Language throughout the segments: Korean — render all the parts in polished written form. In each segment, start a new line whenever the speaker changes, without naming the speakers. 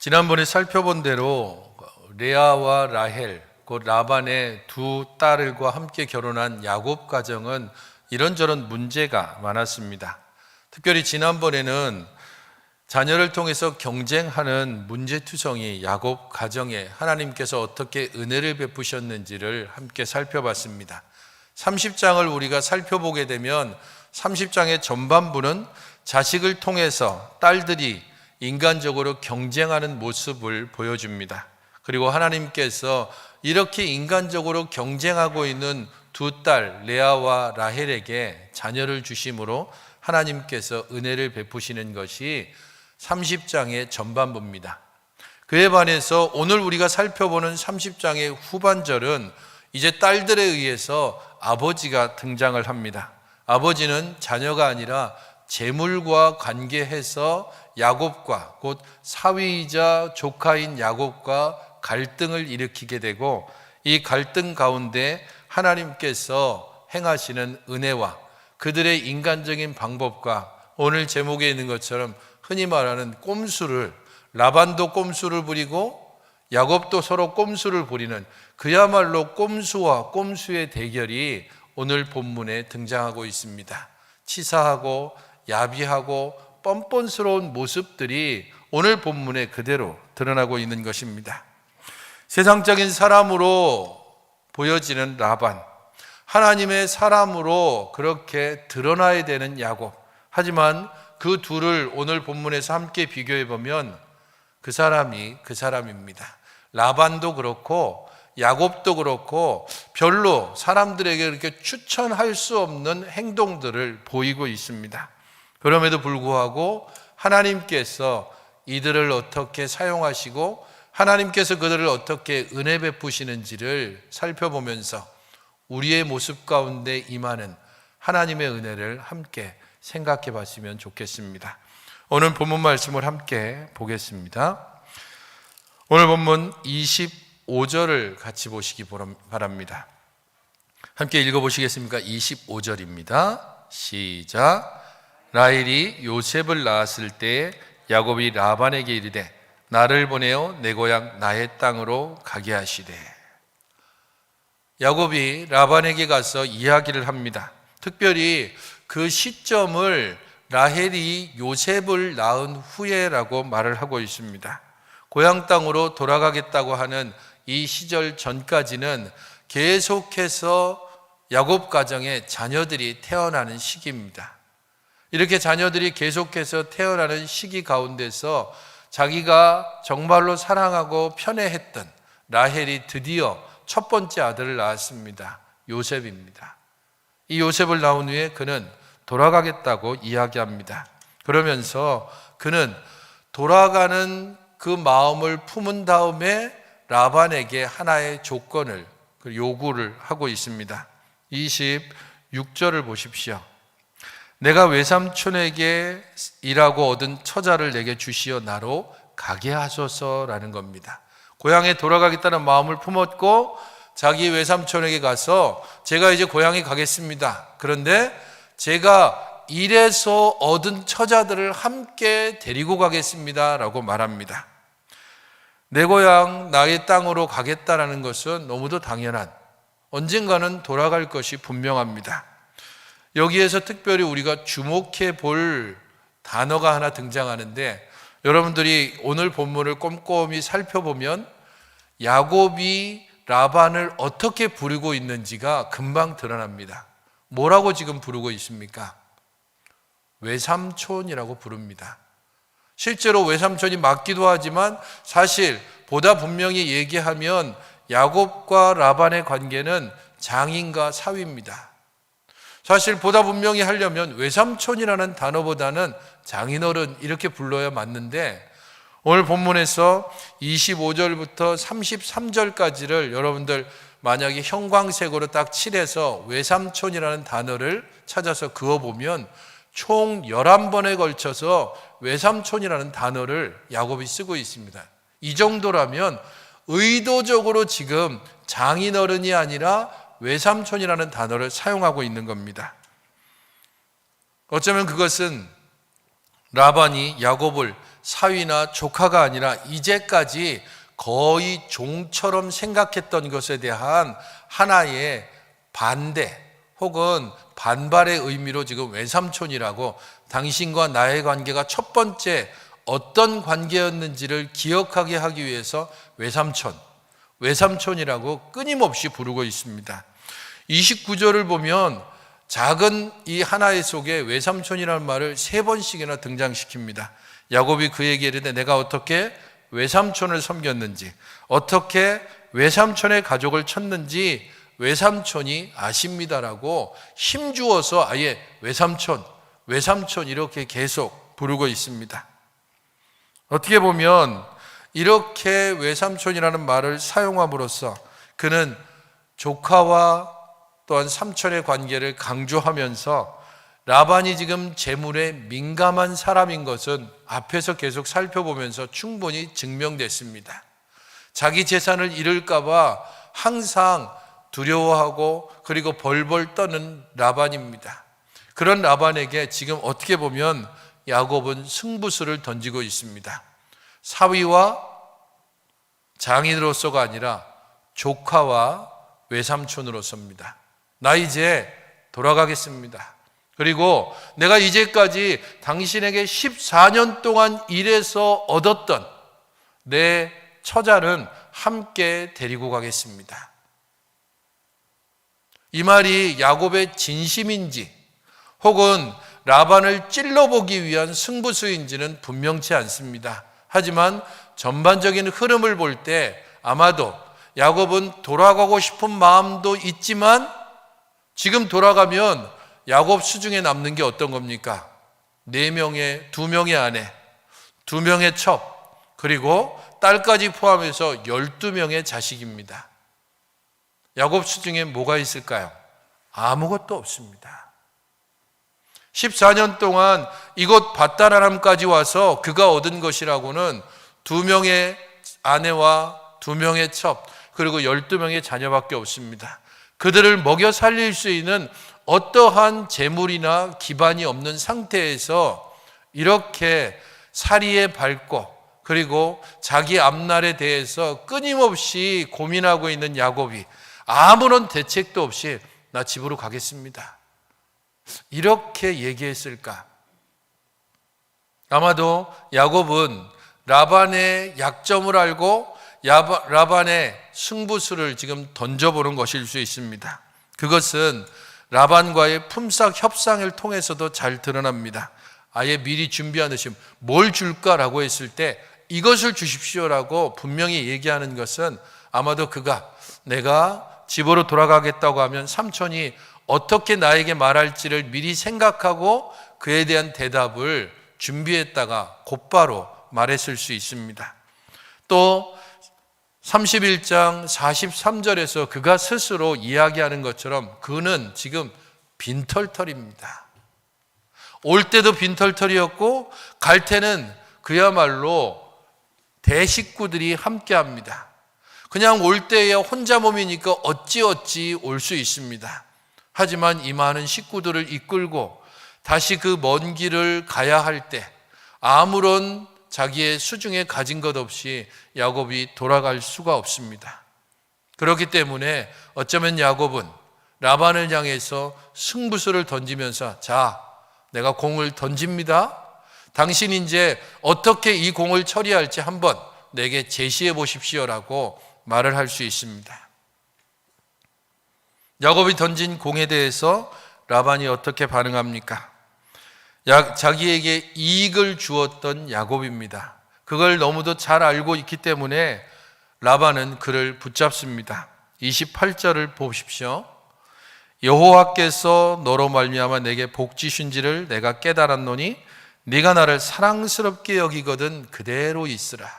지난번에 살펴본 대로 레아와 라헬, 곧 라반의 두 딸과 함께 결혼한 야곱 가정은 이런저런 문제가 많았습니다. 특별히 지난번에는 자녀를 통해서 경쟁하는 문제투성이 야곱 가정에 하나님께서 어떻게 은혜를 베푸셨는지를 함께 살펴봤습니다. 30장을 우리가 살펴보게 되면 30장의 전반부는 자식을 통해서 딸들이 인간적으로 경쟁하는 모습을 보여줍니다. 그리고 하나님께서 이렇게 인간적으로 경쟁하고 있는 두 딸 레아와 라헬에게 자녀를 주심으로 하나님께서 은혜를 베푸시는 것이 30장의 전반부입니다. 그에 반해서 오늘 우리가 살펴보는 30장의 후반절은 이제 딸들에 의해서 아버지가 등장을 합니다. 아버지는 자녀가 아니라 재물과 관계해서 야곱과 곧 사위이자 조카인 야곱과 갈등을 일으키게 되고, 이 갈등 가운데 하나님께서 행하시는 은혜와 그들의 인간적인 방법과 오늘 제목에 있는 것처럼 흔히 말하는 꼼수를, 라반도 꼼수를 부리고 야곱도 서로 꼼수를 부리는 그야말로 꼼수와 꼼수의 대결이 오늘 본문에 등장하고 있습니다. 치사하고 야비하고 뻔뻔스러운 모습들이 오늘 본문에 그대로 드러나고 있는 것입니다. 세상적인 사람으로 보여지는 라반, 하나님의 사람으로 그렇게 드러나야 되는 야곱. 하지만 그 둘을 오늘 본문에서 함께 비교해 보면 그 사람이 그 사람입니다. 라반도 그렇고 야곱도 그렇고 별로 사람들에게 이렇게 추천할 수 없는 행동들을 보이고 있습니다. 그럼에도 불구하고 하나님께서 이들을 어떻게 사용하시고 하나님께서 그들을 어떻게 은혜 베푸시는지를 살펴보면서 우리의 모습 가운데 임하는 하나님의 은혜를 함께 생각해 봤으면 좋겠습니다. 오늘 본문 말씀을 함께 보겠습니다. 오늘 본문 25절을 같이 보시기 바랍니다. 함께 읽어보시겠습니까? 25절입니다. 시작. 라헬이 요셉을 낳았을 때 야곱이 라반에게 이르되 나를 보내어 내 고향 나의 땅으로 가게 하시되. 야곱이 라반에게 가서 이야기를 합니다. 특별히 그 시점을 라헬이 요셉을 낳은 후에라고 말을 하고 있습니다. 고향 땅으로 돌아가겠다고 하는 이 시절 전까지는 계속해서 야곱 가정에 자녀들이 태어나는 시기입니다. 이렇게 자녀들이 계속해서 태어나는 시기 가운데서 자기가 정말로 사랑하고 편애했던 라헬이 드디어 첫 번째 아들을 낳았습니다. 요셉입니다. 이 요셉을 낳은 후에 그는 돌아가겠다고 이야기합니다. 그러면서 그는 돌아가는 그 마음을 품은 다음에 라반에게 하나의 조건을, 요구를 하고 있습니다. 26절을 보십시오. 내가 외삼촌에게 일하고 얻은 처자를 내게 주시어 나로 가게 하소서라는 겁니다. 고향에 돌아가겠다는 마음을 품었고 자기 외삼촌에게 가서 제가 이제 고향에 가겠습니다. 그런데 제가 일해서 얻은 처자들을 함께 데리고 가겠습니다 라고 말합니다. 내 고향 나의 땅으로 가겠다라는 것은 너무도 당연한, 언젠가는 돌아갈 것이 분명합니다. 여기에서 특별히 우리가 주목해 볼 단어가 하나 등장하는데, 여러분들이 오늘 본문을 꼼꼼히 살펴보면 야곱이 라반을 어떻게 부르고 있는지가 금방 드러납니다. 뭐라고 지금 부르고 있습니까? 외삼촌이라고 부릅니다. 실제로 외삼촌이 맞기도 하지만 사실 보다 분명히 얘기하면 야곱과 라반의 관계는 장인과 사위입니다. 사실 보다 분명히 하려면 외삼촌이라는 단어보다는 장인어른 이렇게 불러야 맞는데, 오늘 본문에서 25절부터 33절까지를 여러분들 만약에 형광색으로 딱 칠해서 외삼촌이라는 단어를 찾아서 그어보면 총 11번에 걸쳐서 외삼촌이라는 단어를 야곱이 쓰고 있습니다. 이 정도라면 의도적으로 지금 장인어른이 아니라 외삼촌이라는 단어를 사용하고 있는 겁니다. 어쩌면 그것은 라반이 야곱을 사위나 조카가 아니라 이제까지 거의 종처럼 생각했던 것에 대한 하나의 반대 혹은 반발의 의미로 지금 외삼촌이라고, 당신과 나의 관계가 첫 번째 어떤 관계였는지를 기억하게 하기 위해서 외삼촌이라고 끊임없이 부르고 있습니다. 29절을 보면 작은 이 하나의 속에 외삼촌이라는 말을 3번씩이나 등장시킵니다. 야곱이 그에게 이르되 내가 어떻게 외삼촌을 섬겼는지, 어떻게 외삼촌의 가족을 쳤는지 외삼촌이 아십니다라고 힘주어서 아예 외삼촌 이렇게 계속 부르고 있습니다. 어떻게 보면 이렇게 외삼촌이라는 말을 사용함으로써 그는 조카와 또한 삼촌의 관계를 강조하면서 라반이 지금 재물에 민감한 사람인 것은 앞에서 계속 살펴보면서 충분히 증명됐습니다. 자기 재산을 잃을까 봐 항상 두려워하고 그리고 벌벌 떠는 라반입니다. 그런 라반에게 지금 어떻게 보면 야곱은 승부수를 던지고 있습니다. 사위와 장인으로서가 아니라 조카와 외삼촌으로서입니다. 나 이제 돌아가겠습니다. 그리고 내가 이제까지 당신에게 14년 동안 일해서 얻었던 내 처자는 함께 데리고 가겠습니다. 이 말이 야곱의 진심인지 혹은 라반을 찔러보기 위한 승부수인지는 분명치 않습니다. 하지만 전반적인 흐름을 볼 때 아마도 야곱은 돌아가고 싶은 마음도 있지만 지금 돌아가면 야곱 수중에 남는 게 어떤 겁니까? 2명의 아내, 2명의 첩, 그리고 딸까지 포함해서 12명의 자식입니다. 야곱 수중에 뭐가 있을까요? 아무것도 없습니다. 14년 동안 이곳 밧다라람까지 와서 그가 얻은 것이라고는 2명의 아내와 2명의 첩, 그리고 12명의 자녀밖에 없습니다. 그들을 먹여 살릴 수 있는 어떠한 재물이나 기반이 없는 상태에서 이렇게 사리에 밟고 그리고 자기 앞날에 대해서 끊임없이 고민하고 있는 야곱이 아무런 대책도 없이 나 집으로 가겠습니다, 이렇게 얘기했을까? 아마도 야곱은 라반의 약점을 알고 라반의 승부수를 지금 던져보는 것일 수 있습니다. 그것은 라반과의 품삯 협상을 통해서도 잘 드러납니다. 아예 미리 준비하듯이 뭘 줄까라고 했을 때 이것을 주십시오라고 분명히 얘기하는 것은 아마도 그가 내가 집으로 돌아가겠다고 하면 삼촌이 어떻게 나에게 말할지를 미리 생각하고 그에 대한 대답을 준비했다가 곧바로 말했을 수 있습니다. 또 31장 43절에서 그가 스스로 이야기하는 것처럼 그는 지금 빈털털입니다. 올 때도 빈털털이었고 갈 때는 그야말로 대식구들이 함께합니다. 그냥 올 때야 혼자 몸이니까 어찌 올 수 있습니다. 하지만 이 많은 식구들을 이끌고 다시 그 먼 길을 가야 할 때 아무런 자기의 수중에 가진 것 없이 야곱이 돌아갈 수가 없습니다. 그렇기 때문에 어쩌면 야곱은 라반을 향해서 승부수를 던지면서 자, 내가 공을 던집니다. 당신 이제 어떻게 이 공을 처리할지 한번 내게 제시해 보십시오라고 말을 할 수 있습니다. 야곱이 던진 공에 대해서 라반이 어떻게 반응합니까? 자기에게 이익을 주었던 야곱입니다. 그걸 너무도 잘 알고 있기 때문에 라반은 그를 붙잡습니다. 28절을 보십시오. 여호와께서 너로 말미암아 내게 복 주신지를 내가 깨달았노니 네가 나를 사랑스럽게 여기거든 그대로 있으라.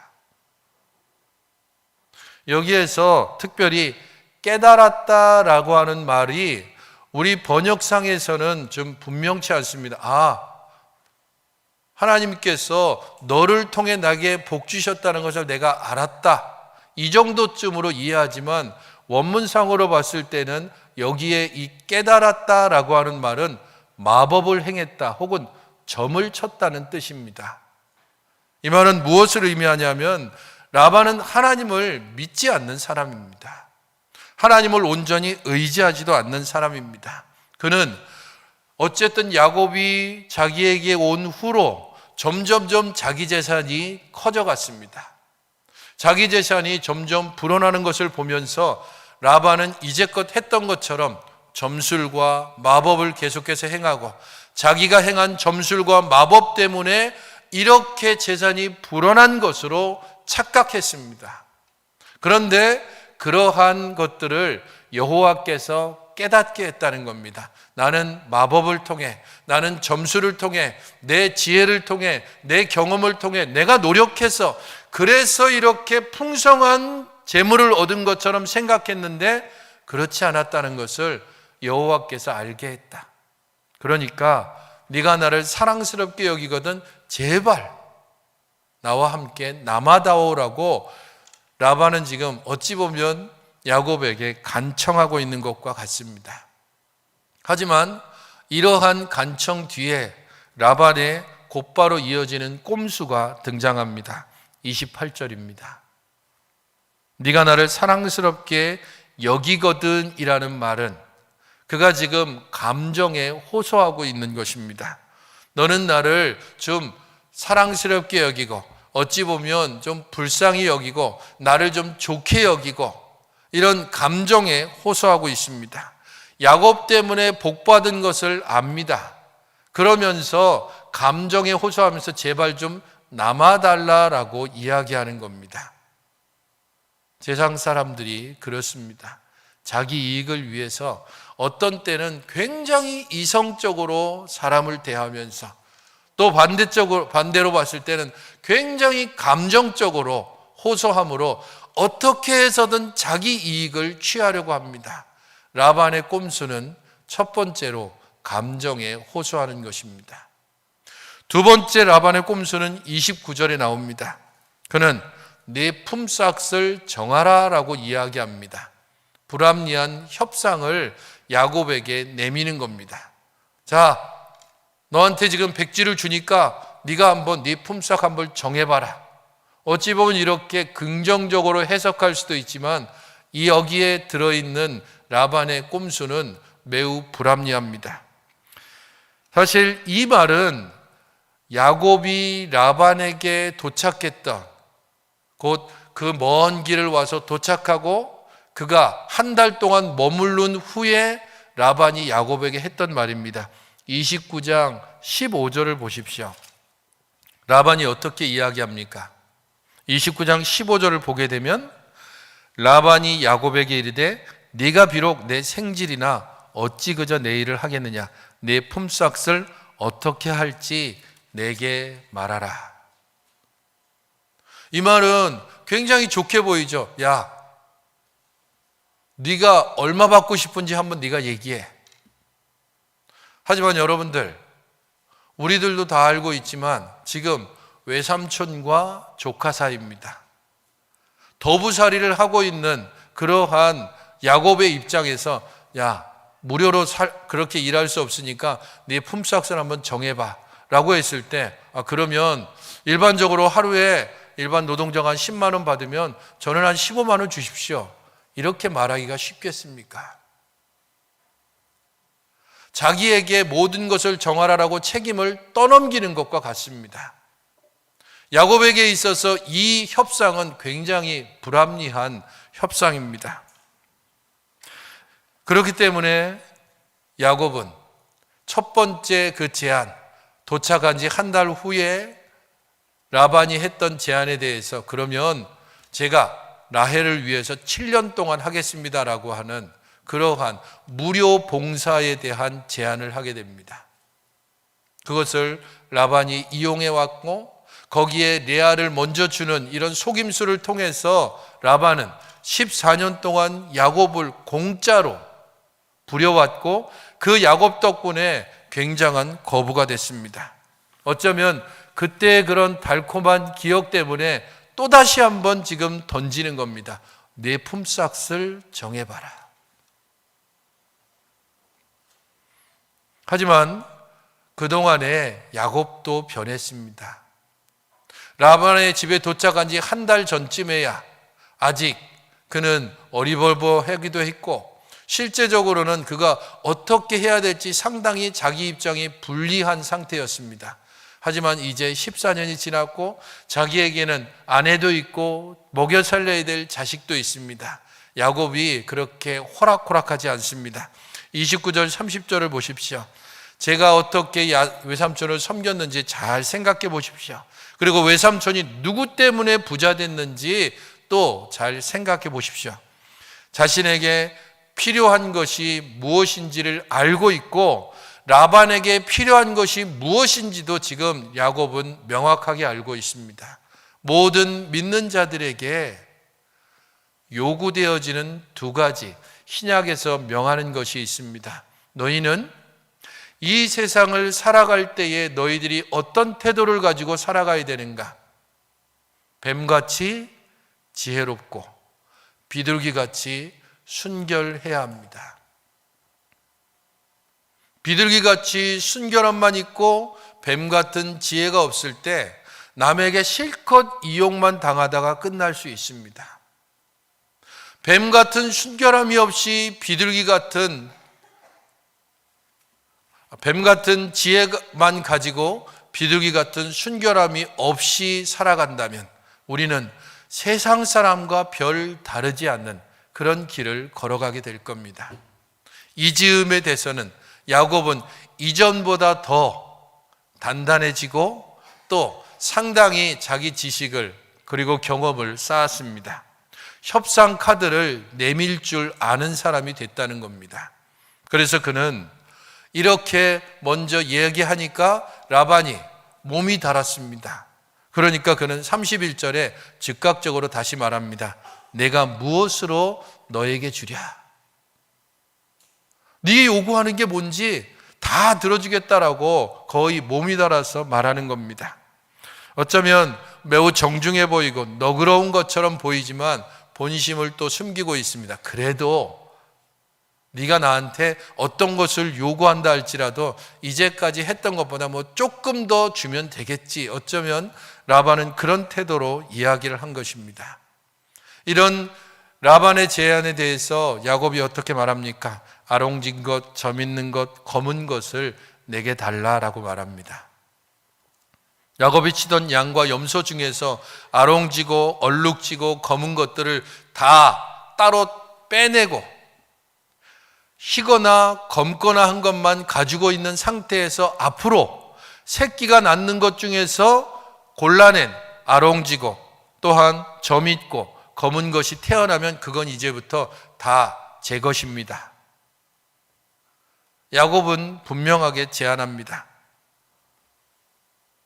여기에서 특별히 깨달았다라고 하는 말이 우리 번역상에서는 좀 분명치 않습니다. 하나님께서 너를 통해 나에게 복 주셨다는 것을 내가 알았다, 이 정도쯤으로 이해하지만 원문상으로 봤을 때는 여기에 이 깨달았다라고 하는 말은 마법을 행했다 혹은 점을 쳤다는 뜻입니다. 이 말은 무엇을 의미하냐면 라반은 하나님을 믿지 않는 사람입니다. 하나님을 온전히 의지하지도 않는 사람입니다. 그는 어쨌든 야곱이 자기에게 온 후로 점점점 자기 재산이 커져갔습니다. 자기 재산이 점점 불어나는 것을 보면서 라반은 이제껏 했던 것처럼 점술과 마법을 계속해서 행하고 자기가 행한 점술과 마법 때문에 이렇게 재산이 불어난 것으로 착각했습니다. 그런데 그러한 것들을 여호와께서 깨닫게 했다는 겁니다. 나는 마법을 통해, 나는 점수를 통해, 내 지혜를 통해, 내 경험을 통해 내가 노력해서 그래서 이렇게 풍성한 재물을 얻은 것처럼 생각했는데 그렇지 않았다는 것을 여호와께서 알게 했다. 그러니까 네가 나를 사랑스럽게 여기거든 제발 나와 함께 남아다오라고 라반은 지금 어찌 보면 야곱에게 간청하고 있는 것과 같습니다. 하지만 이러한 간청 뒤에 라반의 곧바로 이어지는 꼼수가 등장합니다. 28절입니다. 네가 나를 사랑스럽게 여기거든 이라는 말은 그가 지금 감정에 호소하고 있는 것입니다. 너는 나를 좀 사랑스럽게 여기고 어찌 보면 좀 불쌍히 여기고 나를 좀 좋게 여기고 이런 감정에 호소하고 있습니다. 야곱 때문에 복받은 것을 압니다. 그러면서 감정에 호소하면서 제발 좀 남아달라라고 이야기하는 겁니다. 세상 사람들이 그렇습니다. 자기 이익을 위해서 어떤 때는 굉장히 이성적으로 사람을 대하면서 또 반대로 봤을 때는 굉장히 감정적으로 호소함으로 어떻게 해서든 자기 이익을 취하려고 합니다. 라반의 꼼수는 첫 번째로 감정에 호소하는 것입니다. 두 번째 라반의 꼼수는 29절에 나옵니다. 그는 내 품삯을 정하라 라고 이야기합니다. 불합리한 협상을 야곱에게 내미는 겁니다. 자, 너한테 지금 백지를 주니까 네가 한번 네 품삯 한번 정해봐라. 어찌 보면 이렇게 긍정적으로 해석할 수도 있지만 이 여기에 들어있는 라반의 꼼수는 매우 불합리합니다. 사실 이 말은 야곱이 라반에게 도착했던 곧 그 먼 길을 와서 도착하고 그가 한 달 동안 머무른 후에 라반이 야곱에게 했던 말입니다. 29장 15절을 보십시오. 라반이 어떻게 이야기합니까? 29장 15절을 보게 되면 라반이 야곱에게 이르되 네가 비록 내 생질이나 어찌 그저 내 일을 하겠느냐 내 품삯을 어떻게 할지 내게 말하라. 이 말은 굉장히 좋게 보이죠. 야, 네가 얼마 받고 싶은지 한번 네가 얘기해. 하지만 여러분들, 우리들도 다 알고 있지만 지금 외삼촌과 조카 사이입니다. 더부살이를 하고 있는 그러한 야곱의 입장에서 야, 무료로 그렇게 일할 수 없으니까 네 품삯을 한번 정해봐 라고 했을 때 그러면 일반적으로 하루에 일반 노동자가 한 10만 원 받으면 저는 한 15만 원 주십시오. 이렇게 말하기가 쉽겠습니까? 자기에게 모든 것을 정하라라고 책임을 떠넘기는 것과 같습니다. 야곱에게 있어서 이 협상은 굉장히 불합리한 협상입니다. 그렇기 때문에 야곱은 첫 번째 그 제안, 도착한 지 한 달 후에 라반이 했던 제안에 대해서 그러면 제가 라헬을 위해서 7년 동안 하겠습니다라고 하는 그러한 무료 봉사에 대한 제안을 하게 됩니다. 그것을 라반이 이용해 왔고 거기에 레아를 먼저 주는 이런 속임수를 통해서 라반은 14년 동안 야곱을 공짜로 부려왔고 그 야곱 덕분에 굉장한 거부가 됐습니다. 어쩌면 그때의 그런 달콤한 기억 때문에 또다시 한번 지금 던지는 겁니다. 내 품삯을 정해봐라. 하지만 그동안에 야곱도 변했습니다. 라반의 집에 도착한 지 한 달 전쯤에야 아직 그는 어리버버하기도 했고 실제적으로는 그가 어떻게 해야 될지 상당히 자기 입장이 불리한 상태였습니다. 하지만 이제 14년이 지났고 자기에게는 아내도 있고 먹여 살려야 될 자식도 있습니다. 야곱이 그렇게 호락호락하지 않습니다. 29절 30절을 보십시오. 제가 어떻게 외삼촌을 섬겼는지 잘 생각해 보십시오. 그리고 외삼촌이 누구 때문에 부자 됐는지 또 잘 생각해 보십시오. 자신에게 필요한 것이 무엇인지를 알고 있고 라반에게 필요한 것이 무엇인지도 지금 야곱은 명확하게 알고 있습니다. 모든 믿는 자들에게 요구되어지는 두 가지, 신약에서 명하는 것이 있습니다. 너희는 이 세상을 살아갈 때에 너희들이 어떤 태도를 가지고 살아가야 되는가? 뱀같이 지혜롭고 비둘기같이 순결해야 합니다. 비둘기같이 순결함만 있고 뱀같은 지혜가 없을 때 남에게 실컷 이용만 당하다가 끝날 수 있습니다. 뱀같은 순결함이 없이 뱀같은 지혜만 가지고 비둘기 같은 순결함이 없이 살아간다면 우리는 세상 사람과 별 다르지 않는 그런 길을 걸어가게 될 겁니다. 이 즈음에 대해서는 야곱은 이전보다 더 단단해지고 또 상당히 자기 지식을 그리고 경험을 쌓았습니다. 협상 카드를 내밀 줄 아는 사람이 됐다는 겁니다. 그래서 그는 이렇게 먼저 얘기하니까 라반이 몸이 달았습니다. 그러니까 그는 31절에 즉각적으로 다시 말합니다. 내가 무엇으로 너에게 주랴? 네 요구하는 게 뭔지 다 들어주겠다라고 거의 몸이 달아서 말하는 겁니다. 어쩌면 매우 정중해 보이고 너그러운 것처럼 보이지만 본심을 또 숨기고 있습니다. 그래도 네가 나한테 어떤 것을 요구한다 할지라도 이제까지 했던 것보다 조금 더 주면 되겠지. 어쩌면 라반은 그런 태도로 이야기를 한 것입니다. 이런 라반의 제안에 대해서 야곱이 어떻게 말합니까? 아롱진 것, 점 있는 것, 검은 것을 내게 달라라고 말합니다. 야곱이 치던 양과 염소 중에서 아롱지고 얼룩지고 검은 것들을 다 따로 빼내고 희거나 검거나 한 것만 가지고 있는 상태에서 앞으로 새끼가 낳는 것 중에서 골라낸 아롱지고 또한 점 있고 검은 것이 태어나면 그건 이제부터 다 제 것입니다. 야곱은 분명하게 제안합니다.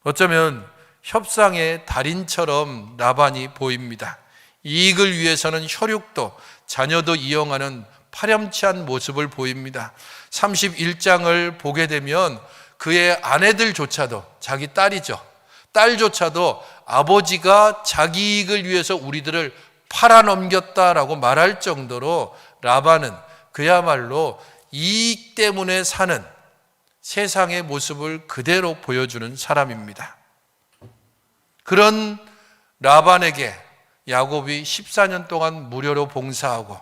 어쩌면 협상의 달인처럼 라반이 보입니다. 이익을 위해서는 혈육도 자녀도 이용하는 파렴치한 모습을 보입니다. 31장을 보게 되면 그의 아내들조차도 자기 딸이죠. 딸조차도 아버지가 자기 이익을 위해서 우리들을 팔아넘겼다라고 말할 정도로 라반은 그야말로 이익 때문에 사는 세상의 모습을 그대로 보여주는 사람입니다. 그런 라반에게 야곱이 14년 동안 무료로 봉사하고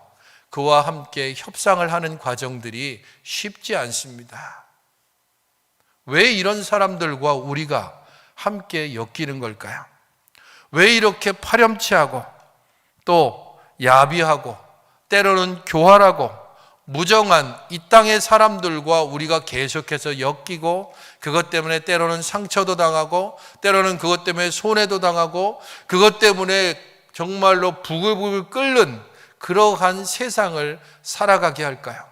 그와 함께 협상을 하는 과정들이 쉽지 않습니다. 왜 이런 사람들과 우리가 함께 엮이는 걸까요? 왜 이렇게 파렴치하고 또 야비하고 때로는 교활하고 무정한 이 땅의 사람들과 우리가 계속해서 엮이고 그것 때문에 때로는 상처도 당하고 때로는 그것 때문에 손해도 당하고 그것 때문에 정말로 부글부글 끓는 그러한 세상을 살아가게 할까요?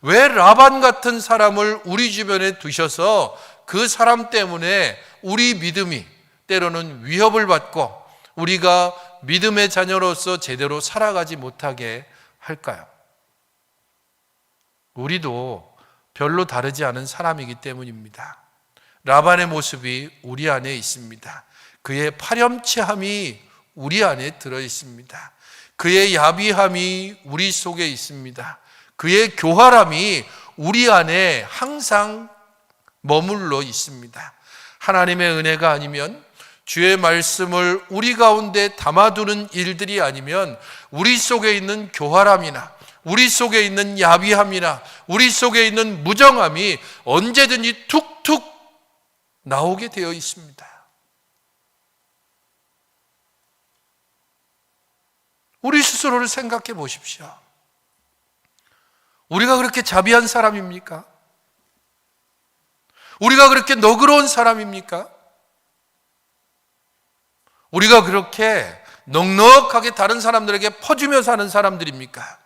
왜 라반 같은 사람을 우리 주변에 두셔서 그 사람 때문에 우리 믿음이 때로는 위협을 받고 우리가 믿음의 자녀로서 제대로 살아가지 못하게 할까요? 우리도 별로 다르지 않은 사람이기 때문입니다. 라반의 모습이 우리 안에 있습니다. 그의 파렴치함이 우리 안에 들어 있습니다. 그의 야비함이 우리 속에 있습니다. 그의 교활함이 우리 안에 항상 머물러 있습니다. 하나님의 은혜가 아니면, 주의 말씀을 우리 가운데 담아두는 일들이 아니면 우리 속에 있는 교활함이나 우리 속에 있는 야비함이나 우리 속에 있는 무정함이 언제든지 툭툭 나오게 되어 있습니다. 우리 스스로를 생각해 보십시오. 우리가 그렇게 자비한 사람입니까? 우리가 그렇게 너그러운 사람입니까? 우리가 그렇게 넉넉하게 다른 사람들에게 퍼주며 사는 사람들입니까?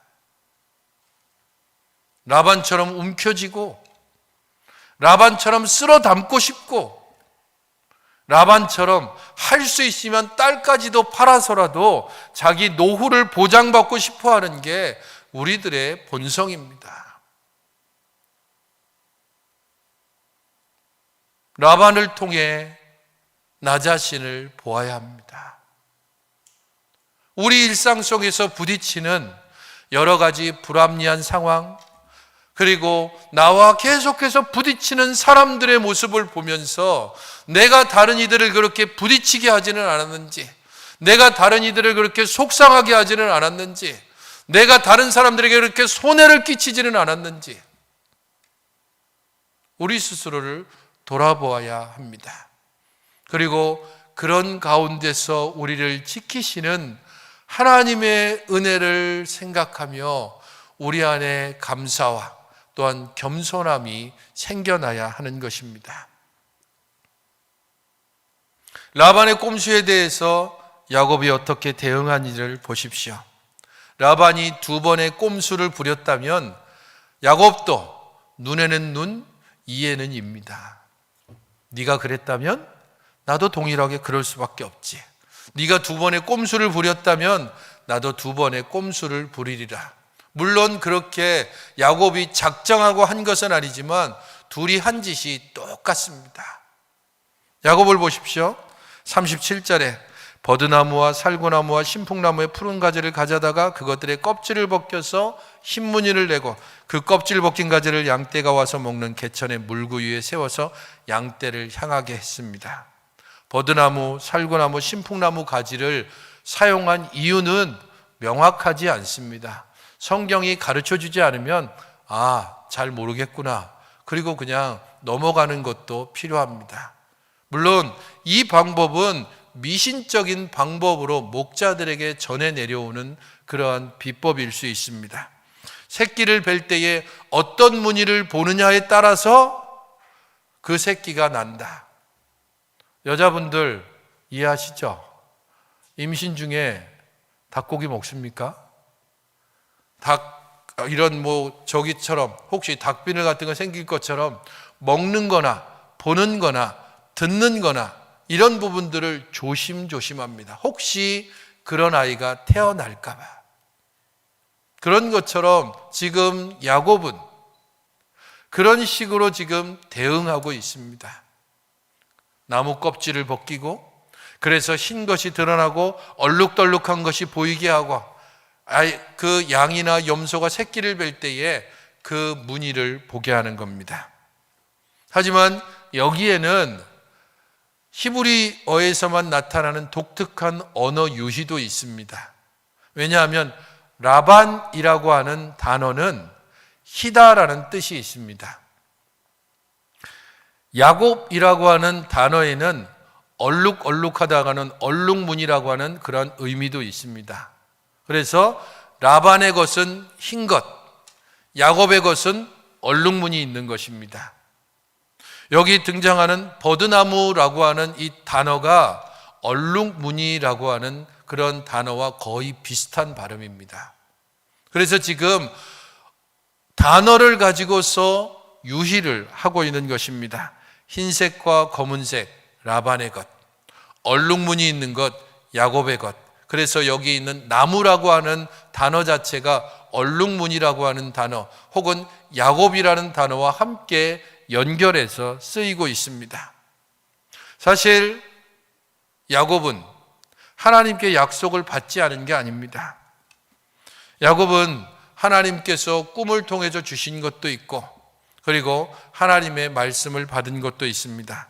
라반처럼 움켜쥐고, 라반처럼 쓸어 담고 싶고, 라반처럼 할 수 있으면 딸까지도 팔아서라도 자기 노후를 보장받고 싶어 하는 게 우리들의 본성입니다. 라반을 통해 나 자신을 보아야 합니다. 우리 일상 속에서 부딪히는 여러 가지 불합리한 상황, 그리고 나와 계속해서 부딪히는 사람들의 모습을 보면서 내가 다른 이들을 그렇게 부딪히게 하지는 않았는지, 내가 다른 이들을 그렇게 속상하게 하지는 않았는지, 내가 다른 사람들에게 그렇게 손해를 끼치지는 않았는지 우리 스스로를 돌아보아야 합니다. 그리고 그런 가운데서 우리를 지키시는 하나님의 은혜를 생각하며 우리 안에 감사와 또한 겸손함이 생겨나야 하는 것입니다. 라반의 꼼수에 대해서 야곱이 어떻게 대응하는지를 보십시오. 라반이 2번의 꼼수를 부렸다면 야곱도 눈에는 눈, 이에는 입니다. 네가 그랬다면 나도 동일하게 그럴 수밖에 없지. 네가 2번의 꼼수를 부렸다면 나도 2번의 꼼수를 부리리라. 물론 그렇게 야곱이 작정하고 한 것은 아니지만 둘이 한 짓이 똑같습니다. 야곱을 보십시오. 37절에 버드나무와 살구나무와 신풍나무의 푸른 가지를 가져다가 그것들의 껍질을 벗겨서 흰무늬를 내고 그 껍질 벗긴 가지를 양떼가 와서 먹는 개천의 물구 위에 세워서 양떼를 향하게 했습니다. 버드나무, 살구나무, 신풍나무 가지를 사용한 이유는 명확하지 않습니다. 성경이 가르쳐주지 않으면 잘 모르겠구나, 그리고 그냥 넘어가는 것도 필요합니다. 물론 이 방법은 미신적인 방법으로 목자들에게 전해 내려오는 그러한 비법일 수 있습니다. 새끼를 뵐 때에 어떤 무늬를 보느냐에 따라서 그 새끼가 난다. 여자분들 이해하시죠? 임신 중에 닭고기 먹습니까? 이런 저기처럼 혹시 닭비늘 같은 거 생길 것처럼 먹는 거나 보는 거나 듣는 거나 이런 부분들을 조심조심합니다. 혹시 그런 아이가 태어날까 봐. 그런 것처럼 지금 야곱은 그런 식으로 지금 대응하고 있습니다. 나무 껍질을 벗기고, 그래서 흰 것이 드러나고 얼룩덜룩한 것이 보이게 하고, 그 양이나 염소가 새끼를 뵐 때에 그 무늬를 보게 하는 겁니다. 하지만 여기에는 히브리어에서만 나타나는 독특한 언어 유희도 있습니다. 왜냐하면 라반이라고 하는 단어는 희다라는 뜻이 있습니다. 야곱이라고 하는 단어에는 얼룩얼룩하다가는 얼룩무늬라고 하는 그런 의미도 있습니다. 그래서 라반의 것은 흰 것, 야곱의 것은 얼룩무늬 있는 것입니다. 여기 등장하는 버드나무라고 하는 이 단어가 얼룩무늬라고 하는 그런 단어와 거의 비슷한 발음입니다. 그래서 지금 단어를 가지고서 유희를 하고 있는 것입니다. 흰색과 검은색, 라반의 것, 얼룩무늬 있는 것, 야곱의 것. 그래서 여기 있는 나무라고 하는 단어 자체가 얼룩무늬라고 하는 단어 혹은 야곱이라는 단어와 함께 연결해서 쓰이고 있습니다. 사실 야곱은 하나님께 약속을 받지 않은 게 아닙니다. 야곱은 하나님께서 꿈을 통해서 주신 것도 있고, 그리고 하나님의 말씀을 받은 것도 있습니다.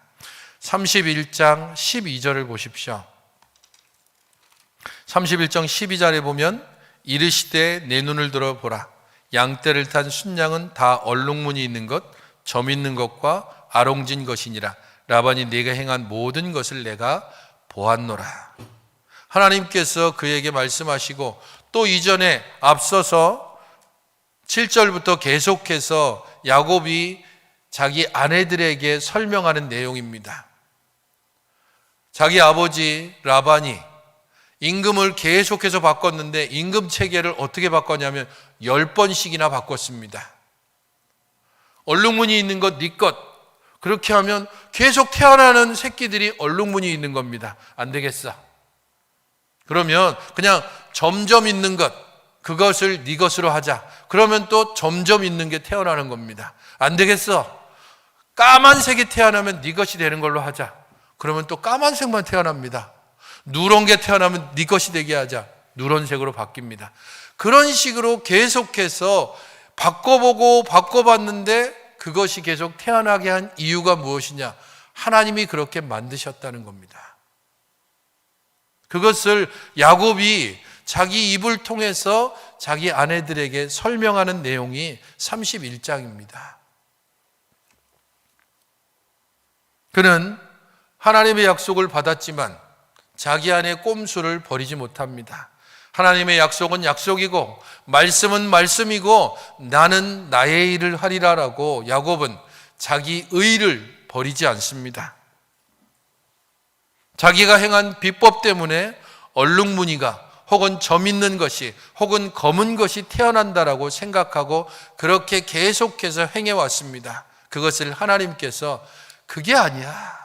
31장 12절을 보십시오. 31장 12절에 보면 이르시되 내 눈을 들어보라. 양떼를 탄 순양은 다 얼룩무늬 있는 것, 점 있는 것과 아롱진 것이니라. 라반이 네가 행한 모든 것을 내가 보았노라. 하나님께서 그에게 말씀하시고 또 이전에 앞서서 7절부터 계속해서 야곱이 자기 아내들에게 설명하는 내용입니다. 자기 아버지 라반이 임금을 계속해서 바꿨는데 임금 체계를 어떻게 바꿨냐면 10번씩이나 바꿨습니다. 얼룩무늬 있는 것 네 것, 그렇게 하면 계속 태어나는 새끼들이 얼룩무늬 있는 겁니다. 안 되겠어. 그러면 그냥 점점 있는 것, 그것을 네 것으로 하자. 그러면 또 점점 있는 게 태어나는 겁니다. 안 되겠어. 까만색이 태어나면 네 것이 되는 걸로 하자. 그러면 또 까만색만 태어납니다. 누런 게 태어나면 네 것이 되게 하자. 누런색으로 바뀝니다. 그런 식으로 계속해서 바꿔보고 바꿔봤는데 그것이 계속 태어나게 한 이유가 무엇이냐? 하나님이 그렇게 만드셨다는 겁니다. 그것을 야곱이 자기 입을 통해서 자기 아내들에게 설명하는 내용이 31장입니다. 그는 하나님의 약속을 받았지만 자기 안의 꼼수를 버리지 못합니다. 하나님의 약속은 약속이고 말씀은 말씀이고 나는 나의 일을 하리라라고 야곱은 자기 의를 버리지 않습니다. 자기가 행한 비법 때문에 얼룩무늬가 혹은 점 있는 것이 혹은 검은 것이 태어난다라고 생각하고 그렇게 계속해서 행해왔습니다. 그것을 하나님께서 그게 아니야.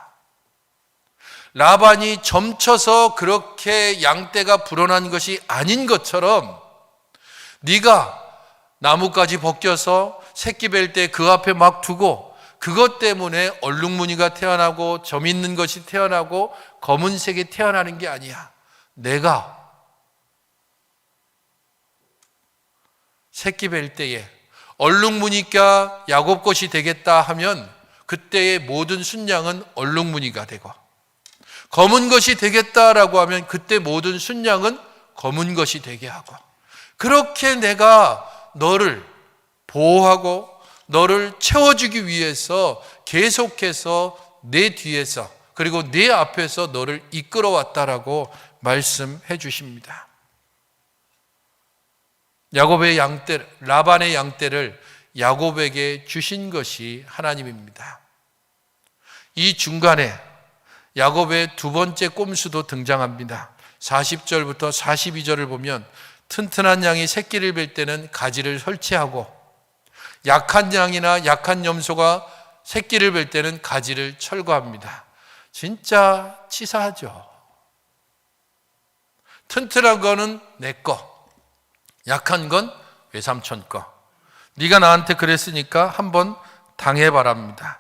라반이 점쳐서 그렇게 양떼가 불어난 것이 아닌 것처럼 네가 나뭇가지 벗겨서 새끼 뵐 때 그 앞에 막 두고 그것 때문에 얼룩무늬가 태어나고 점 있는 것이 태어나고 검은색이 태어나는 게 아니야. 내가 새끼 뵐 때에 얼룩무늬가 야곱 것이 되겠다 하면 그때의 모든 순양은 얼룩무늬가 되고 검은 것이 되겠다라고 하면 그때 모든 순양은 검은 것이 되게 하고 그렇게 내가 너를 보호하고 너를 채워주기 위해서 계속해서 내 뒤에서 그리고 내 앞에서 너를 이끌어왔다라고 말씀해 주십니다. 야곱의 양떼, 라반의 양떼를 야곱에게 주신 것이 하나님입니다. 이 중간에 야곱의 두 번째 꼼수도 등장합니다. 40절부터 42절을 보면 튼튼한 양이 새끼를 뵐 때는 가지를 설치하고 약한 양이나 약한 염소가 새끼를 뵐 때는 가지를 철거합니다. 진짜 치사하죠. 튼튼한 거는 내 거, 약한 건 외삼촌 거. 네가 나한테 그랬으니까 한번 당해바랍니다.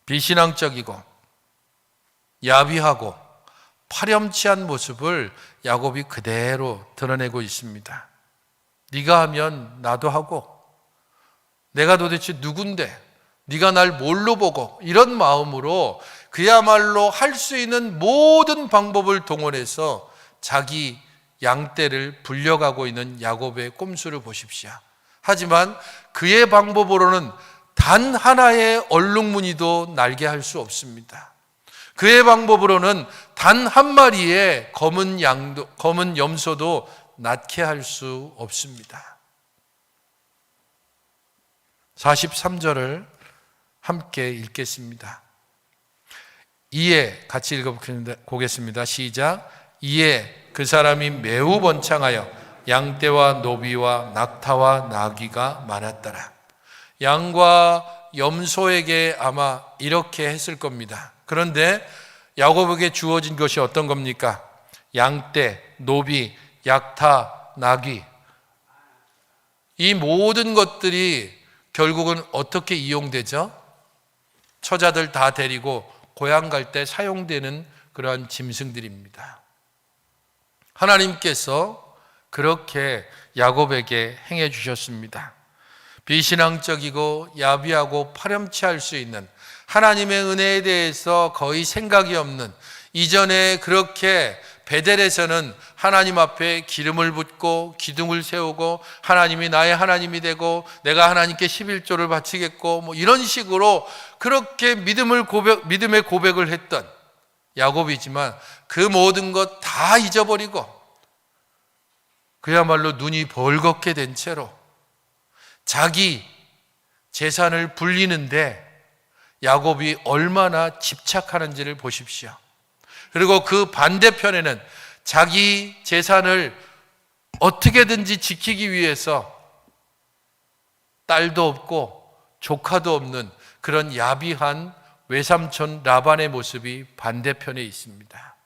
비신앙적이고 야비하고 파렴치한 모습을 야곱이 그대로 드러내고 있습니다. 네가 하면 나도 하고 내가 도대체 누군데 네가 날 뭘로 보고 이런 마음으로 그야말로 할 수 있는 모든 방법을 동원해서 자기 양떼를 불려가고 있는 야곱의 꼼수를 보십시오. 하지만 그의 방법으로는 단 하나의 얼룩무늬도 날게 할 수 없습니다. 그의 방법으로는 단 한 마리의 검은 염소도 낳게 할 수 없습니다. 43절을 함께 읽겠습니다. 이에 같이 읽어보겠습니다. 시작. 이에 그 사람이 매우 번창하여 양떼와 노비와 낙타와 나귀가 많았더라. 양과 염소에게 아마 이렇게 했을 겁니다. 그런데 야곱에게 주어진 것이 어떤 겁니까? 양떼, 노비, 약타, 나귀. 이 모든 것들이 결국은 어떻게 이용되죠? 처자들 다 데리고 고향 갈 때 사용되는 그러한 짐승들입니다. 하나님께서 그렇게 야곱에게 행해 주셨습니다. 비신앙적이고 야비하고 파렴치할 수 있는, 하나님의 은혜에 대해서 거의 생각이 없는, 이전에 그렇게 베델에서는 하나님 앞에 기름을 붓고 기둥을 세우고 하나님이 나의 하나님이 되고 내가 하나님께 11조를 바치겠고 뭐 이런 식으로 그렇게 믿음의 고백을 했던 야곱이지만 그 모든 것 다 잊어버리고 그야말로 눈이 벌겋게 된 채로 자기 재산을 불리는데 야곱이 얼마나 집착하는지를 보십시오. 그리고 그 반대편에는 자기 재산을 어떻게든지 지키기 위해서 딸도 없고 조카도 없는 그런 야비한 외삼촌 라반의 모습이 반대편에 있습니다.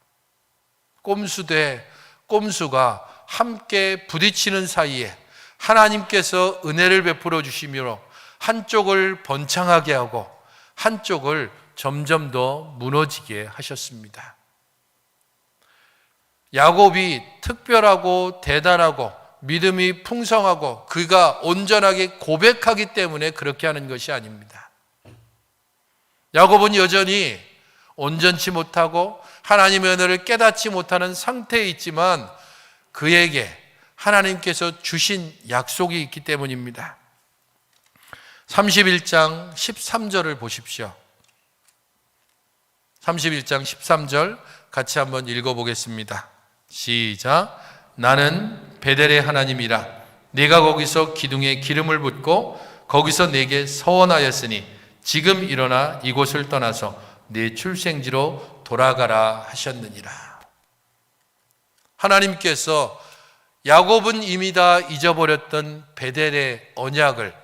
꼼수 대 꼼수가 함께 부딪히는 사이에 하나님께서 은혜를 베풀어 주시며 한쪽을 번창하게 하고 한쪽을 점점 더 무너지게 하셨습니다. 야곱이 특별하고 대단하고 믿음이 풍성하고 그가 온전하게 고백하기 때문에 그렇게 하는 것이 아닙니다. 야곱은 여전히 온전치 못하고 하나님의 은혜를 깨닫지 못하는 상태에 있지만 그에게 하나님께서 주신 약속이 있기 때문입니다. 31장 13절을 보십시오. 31장 13절 같이 한번 읽어보겠습니다. 시작. 나는 베델의 하나님이라. 네가 거기서 기둥에 기름을 붓고 거기서 내게 서원하였으니 지금 일어나 이곳을 떠나서 네 출생지로 돌아가라 하셨느니라. 하나님께서 야곱은 이미 다 잊어버렸던 베델의 언약을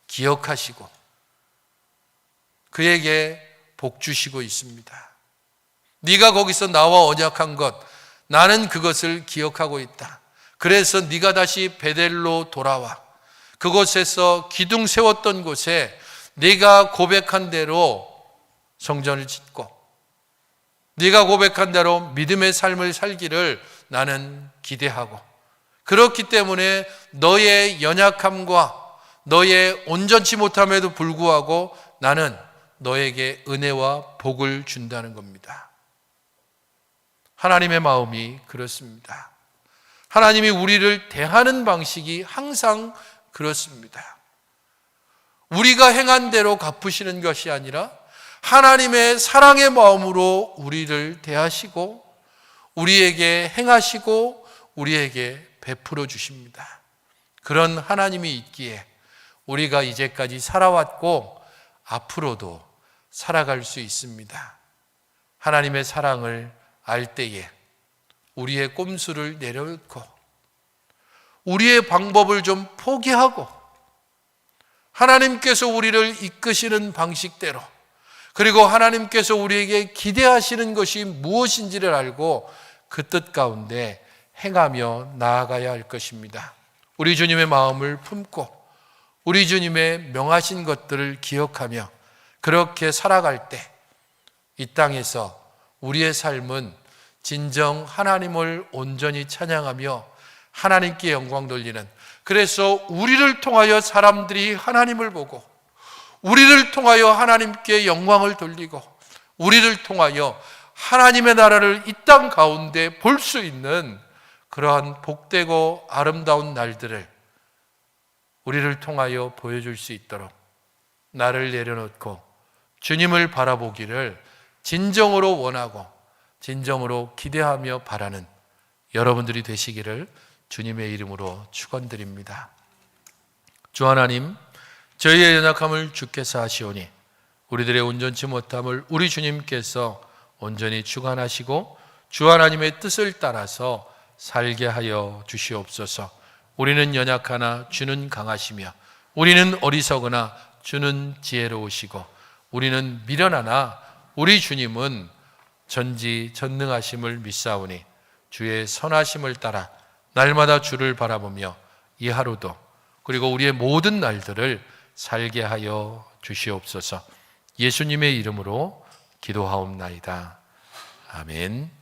기억하시고 그에게 복 주시고 있습니다. 네가 거기서 나와 언약한 것, 나는 그것을 기억하고 있다. 그래서 네가 다시 베델로 돌아와 그곳에서 기둥 세웠던 곳에 네가 고백한 대로 성전을 짓고 네가 고백한 대로 믿음의 삶을 살기를 나는 기대하고, 그렇기 때문에 너의 연약함과 너의 온전치 못함에도 불구하고 나는 너에게 은혜와 복을 준다는 겁니다. 하나님의 마음이 그렇습니다. 하나님이 우리를 대하는 방식이 항상 그렇습니다. 우리가 행한 대로 갚으시는 것이 아니라 하나님의 사랑의 마음으로 우리를 대하시고 우리에게 행하시고 우리에게 베풀어 주십니다. 그런 하나님이 있기에 우리가 이제까지 살아왔고 앞으로도 살아갈 수 있습니다. 하나님의 사랑을 알 때에 우리의 꼼수를 내려놓고 우리의 방법을 좀 포기하고 하나님께서 우리를 이끄시는 방식대로, 그리고 하나님께서 우리에게 기대하시는 것이 무엇인지를 알고 그 뜻 가운데 행하며 나아가야 할 것입니다. 우리 주님의 마음을 품고 우리 주님의 명하신 것들을 기억하며 그렇게 살아갈 때 이 땅에서 우리의 삶은 진정 하나님을 온전히 찬양하며 하나님께 영광 돌리는, 그래서 우리를 통하여 사람들이 하나님을 보고 우리를 통하여 하나님께 영광을 돌리고 우리를 통하여 하나님의 나라를 이 땅 가운데 볼 수 있는 그러한 복되고 아름다운 날들을 우리를 통하여 보여줄 수 있도록 나를 내려놓고 주님을 바라보기를 진정으로 원하고 진정으로 기대하며 바라는 여러분들이 되시기를 주님의 이름으로 축원드립니다. 주 하나님, 저희의 연약함을 주께서 아시오니 우리들의 온전치 못함을 우리 주님께서 온전히 주관하시고 주 하나님의 뜻을 따라서 살게 하여 주시옵소서. 우리는 연약하나 주는 강하시며 우리는 어리석으나 주는 지혜로우시고 우리는 미련하나 우리 주님은 전지전능하심을 믿사오니 주의 선하심을 따라 날마다 주를 바라보며 이 하루도 그리고 우리의 모든 날들을 살게 하여 주시옵소서. 예수님의 이름으로 기도하옵나이다. 아멘.